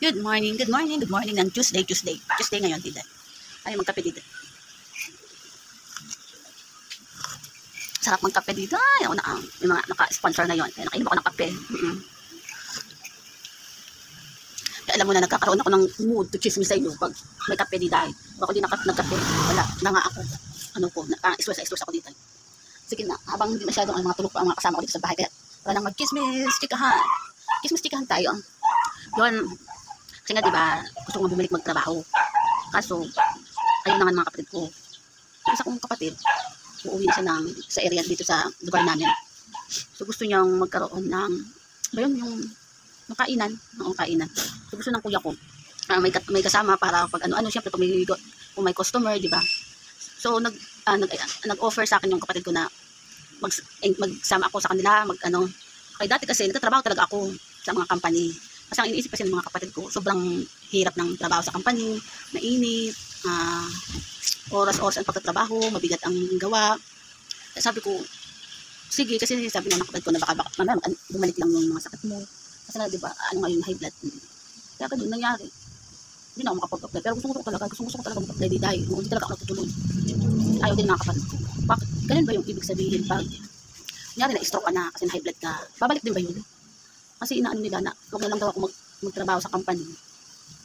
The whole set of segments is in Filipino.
Good morning, good morning, good morning ng Tuesday ngayon, Diday. Ay, magkape dito. Sarap magkape dito. Ay, ako na, yung mga naka-sponsor na yon. Kaya nakainom ako ng kape. Kaya alam mo na, nagkakaroon ako ng mood to chismis sa inyo pag may kape Diday. Kung ako di nagkape, wala, na nga ako. Ano ko, stress ako dito. Sige na, habang hindi masyadong ang mga tulog pa ang mga kasama ko dito sa bahay. Kaya wala nang mag-chismis, chikahan. Chismis-chikahan tayo. Yun, kasi nga diba, gusto kong bumalik magtrabaho. Kaso, ayun na nga mga kapatid ko. Yung isa kong kapatid, uuwi na siya sa area dito sa lugar namin. So gusto niyang magkaroon ng, ba yun, yung kainan. So gusto ng kuya ko, may kasama para pag ano, siyempre pag may customer, diba? So nag-offer sa akin yung kapatid ko na magsama ako sa kanila, kaya dati kasi nagtatrabaho talaga ako sa mga company. Kasi ang iniisip kasi ng mga kapatid ko, sobrang hirap ng trabaho sa company, mainit, oras-oras ang pagtatrabaho, mabigat ang gawa. Kaya sabi ko, sige, kasi sabi ng kapatid ko na baka bumalik lang yung mga sakit mo. Kasi na, diba, ngayon, high blood. Kaya ganun, nangyari. Hindi na ako makapag-apply. Pero gusto ko talaga mag-apply dahil hindi talaga ako natutuloy. Ayaw din mga kapatid ko. Bakit? Ganun ba yung ibig sabihin pag nangyari na stroke ka na kasi na high blood ka, babalik din ba yun? Kasi inaano nila na huwag na lang daw ako magtrabaho sa company.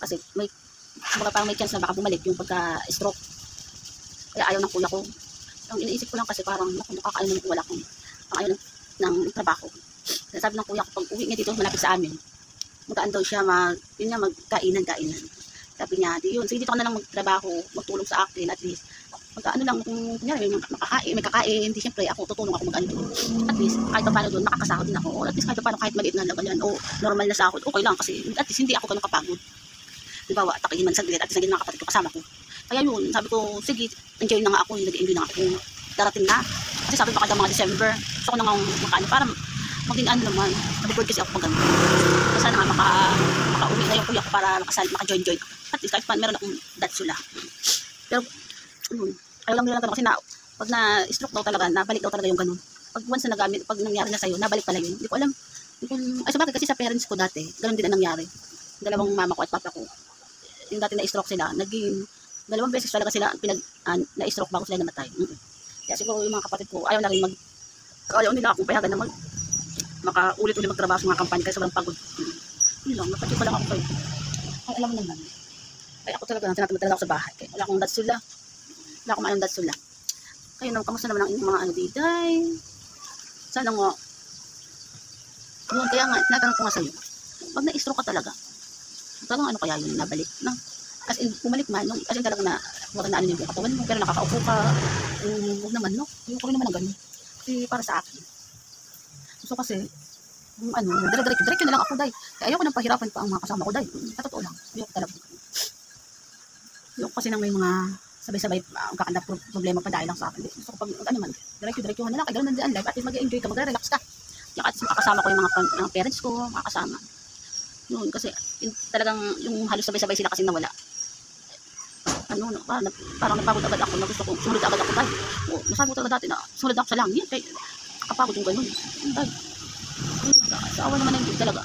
Kasi parang may chance na baka bumalik yung pagka-stroke. Kaya ayaw ng kuya ko. Ang iniisip ko lang kasi parang nakakaano nang wala akong ayaw ng trabaho. Kaya sabi ng kuya ko, pag uwi niya dito malapit sa amin, magkaan daw siya magkainan. Sabi niya, yun, sige dito ka na lang magtrabaho, magtulong sa akin at least. Magkaano lang, kung kunyari may kakain, hindi siyempre ako tutulong ako mag-ano doon. At least, kahit paano doon, makakasahod din ako. Or at least kahit paano, kahit maliit na laban yan, o normal na sahod, okay lang kasi at least hindi ako ganun kapagod. Diba, takihin man saglit, at least naging mga kapatid ko kasama ko. Kaya yun, sabi ko, sige, enjoy na nga ako, nag-enjoy na ako. Darating na. Kasi sabi ko kada mga December, gusto ko na nga makaano, para maging ano naman, mag-record kasi ako pag gano'n. So sana nga maka-uwi na yung kuya ko para maka-join. At least kahit paano, meron akong datsula. Pero, ayaw lang nila kasi pag na-stroke daw talaga, nabalik daw talaga yung ganun. Pag once na nagamit, pag nangyari na sa'yo, nabalik pala yun. Hindi ko alam. Ay, sabagay kasi sa parents ko dati, ganun din ang nangyari. Dalawang mama ko at papa ko. Yung dati na-stroke sila, dalawang beses talaga sila na-stroke bago sila namatay. Kaya siguro yung mga kapatid ko, ayaw nila akong payagan na makaulit-ulit magtrabaho sa mga kampanya kasi sobrang pagod. Yun lang, napatid pa lang ako kayo. Ay, alam mo naman. Kaya ako talaga, tinatamad talaga ako sa bahay. Kaya wala akong datsula. Wala akong anong datsula. Kayo naman, kamusta naman ang inyong mga Diday? Sana nga. Kaya nga, tinatanong ko nga sa'yo. Pag na-stroke ka talaga ano kaya yun, nabalik, no? As in, bumalik man, kasi talaga wala na ano yung katawan mo, pero nakakaupo ka, huwag naman, no? Yung ko rin naman ang ganun. Kasi para sa akin. So kasi, diretso na lang ako, Day. Kaya ayoko nang pahirapan pa ang mga kasama ko, Day. Sa totoo lang, ayoko talaga. Ayoko kasi nang may mga sabay-sabay kakanda problema pa dahil lang sa akin. Gusto ko pag diretso na lang, kaya gano'n nandiyan live, at least mag-enjoy ka, magre-relax ka. Kaya at least makakasama ko yung mga parents ko, makakasama. Yun, kasi talagang yung halos sabay-sabay sila kasi nawala. Parang napagod agad ako na gusto ko, sumunod agad ako, Day. Masabi ko talaga dati na sumunod ako sa langit, kaya kakapagod yung gano'n. Day. Sa awa naman ng Diyos talaga.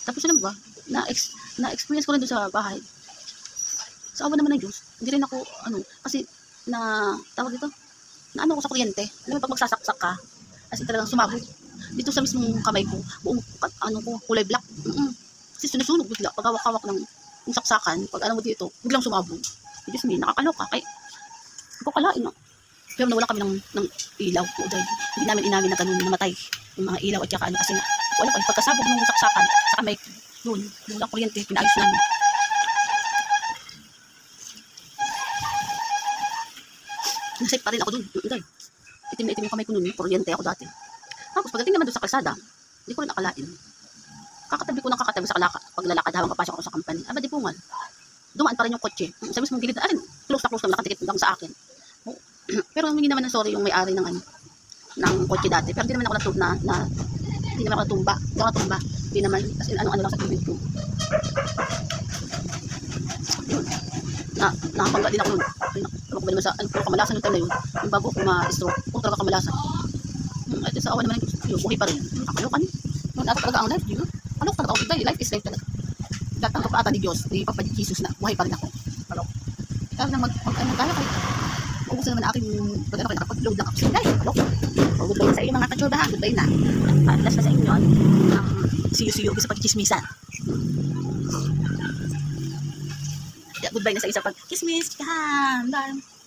Tapos alam mo ba, na-experience ko rin doon sa bahay. Sa awa naman ng Diyos, hindi rin ako, kasi tawag dito, ko sa kuryente. Alam mo, pag magsasaksak ka, kasi talagang sumabog. Dito sa mismong kamay ko, buong, kulay black. Kasi sunod-sunog bigla, pag hawak-hawak ng saksakan, pag mo dito, biglang sumabog. Diyos me, nakakaloka, kaya, hindi ko kalain, no? Pero nawala kami ng ilaw po dahil hindi namin inamin na ganun namatay yung mga ilaw at saka kasi nga wala ko pagkasabog ng saksakan sa kamay yun lang kuryente pinayos namin. Nasip pa rin ako dun dahil itim na itim yung kamay ko nun, kuryente ako dati. Tapos pagdating naman dun sa kalsada, hindi ko rin nakalain, kakatabi sa paglalakad habang papasok ako sa company, di pungal dumaan pa rin yung kotse sa mismong gilid na close na nakatikit hanggang sa akin. Pero hindi naman na sorry yung may-ari ng kotse dati. Pero hindi naman ako hindi naman ako natumba. Hindi naman, kasi ano lang sa tubig ko. Yun. Nakapangga din ako nun. Ako ba naman sa, puro kamalasan yung time na yun. Yung bago ako ma-stroke, puro talaga kamalasan. At sa awa naman yung buhay pa rin. Nakakalokan. Yun, talaga ang life, yun. Kalok talaga ako. Life is life talaga. tatanggap pa ata ni Diyos, ni Papa Jesus na buhay pa rin ako. Pero, ikaw na ano tayo kayo. Ubus na naman aking pag-ano kayo, nakapag-load lang ako sa guys. Hello? So, goodbye na sa inyo mga kachorbahan. Goodbye na. Last na sa inyo. See you sa pagchismisan. Goodbye na sa isa pag-chismis. Bye.